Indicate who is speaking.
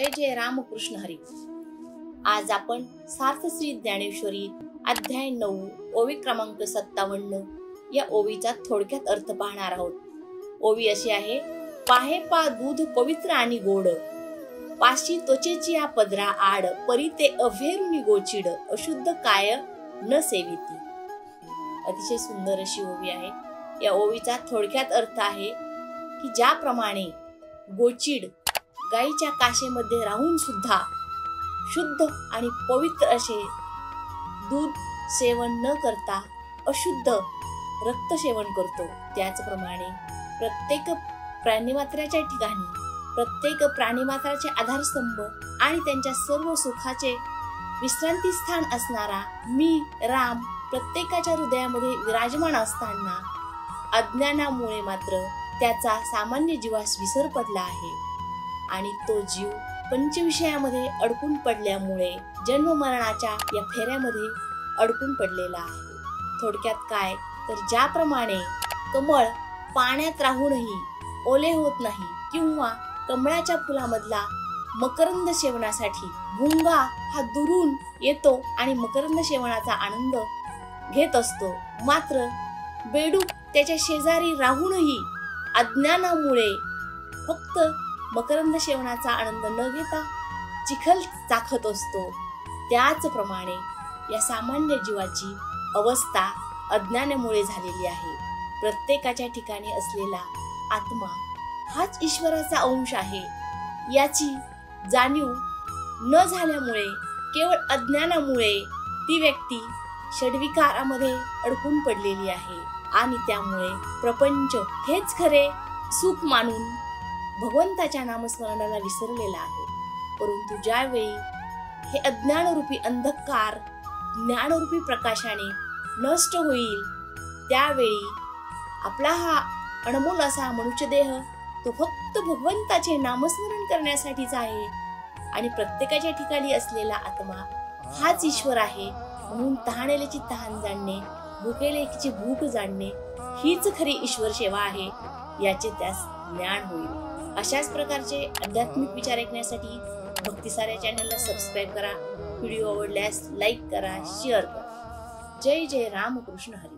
Speaker 1: जय जय रामकृष्ण हरी। आज आपण सार्थ श्री ज्ञानेश्वरी अध्याय 9 ओवी क्रमांक 57 या ओवीचा थोडक्यात अर्थ पाहणार आहोत। ओवी अशी आहे, पाहे पा दूध पवित्र आणि गोड, पाशी त्वचेची या पदरा आड, परी ते अभेरुनी गोचिड, अशुद्ध काय न सेविती। अतिशय सुंदर अशी ओवी आहे। या ओवीचा थोडक्यात अर्थ आहे की ज्याप्रमाणे गोचिड गाईच्या काशेमध्ये राहून सुद्धा शुद्ध आणि पवित्र असे दूध सेवन न करता अशुद्ध रक्त सेवन करतो, त्याचप्रमाणे प्रत्येक प्राणीमात्राच्या ठिकाणी प्रत्येक प्राणीमात्राचे आधारस्तंभ आणि त्यांच्या सर्व सुखाचे विश्रांती स्थान असणारा मी राम प्रत्येकाच्या हृदयामध्ये विराजमान असताना अज्ञानामुळे मात्र त्याचा सामान्य जीवास विसर पडला आहे आणि तो जीव पंचविषयामध्ये अडकून पडल्यामुळे जन्म मरणाच्या या फेऱ्यामध्ये अडकून पडलेला आहे। थोडक्यात काय तर ज्याप्रमाणे कमळ पाण्यात राहूनही ओले होत नाही किंवा कमळाच्या फुलामधला मकरंद सेवनासाठी भुंगा हा दुरून येतो आणि मकरंद सेवनाचा आनंद घेत असतो, मात्र बेडूक त्याच्या शेजारी राहूनही अज्ञानामुळे फक्त मकरंद सेवनाचा आनंद न घेता चिखल चाखत असतो। त्याचप्रमाणे या सामान्य जीवाची अवस्था अज्ञानामुळे झालेली आहे। प्रत्येकाच्या ठिकाणी असलेला आत्मा हाच ईश्वराचा अंश आहे याची जाणीव न झाल्यामुळे केवळ अज्ञानामुळे ती व्यक्ती षड्विकारामध्ये अडकून पडलेली आहे आणि त्यामुळे प्रपंच हेच खरे सुख मानून भगवंताच्या नामस्मरणाला विसरलेला आहे। परंतु ज्यावेळी हे अज्ञानरूपी अंधकार ज्ञानरूपी प्रकाशाने नष्ट होईल त्यावेळी आपला हा अनमोल असा मनुष्यदेह तो फक्त भगवंताचे नामस्मरण करण्यासाठीच आहे आणि प्रत्येकाच्या ठिकाणी असलेला आत्मा हाच ईश्वर आहे। म्हणून तहानेल्याची तहान जाणणे, भुकेल्याची भूक जाणणे हीच खरी ईश्वर सेवा आहे याचे त्यास ज्ञान होईल। अशाच प्रकारचे आध्यात्मिक विचार ऐकण्यासाठी भक्तिसार या चॅनलला सबस्क्राईब करा। व्हिडिओ आवडल्यास लाईक करा, शेअर करा। जय जय रामकृष्ण हरी।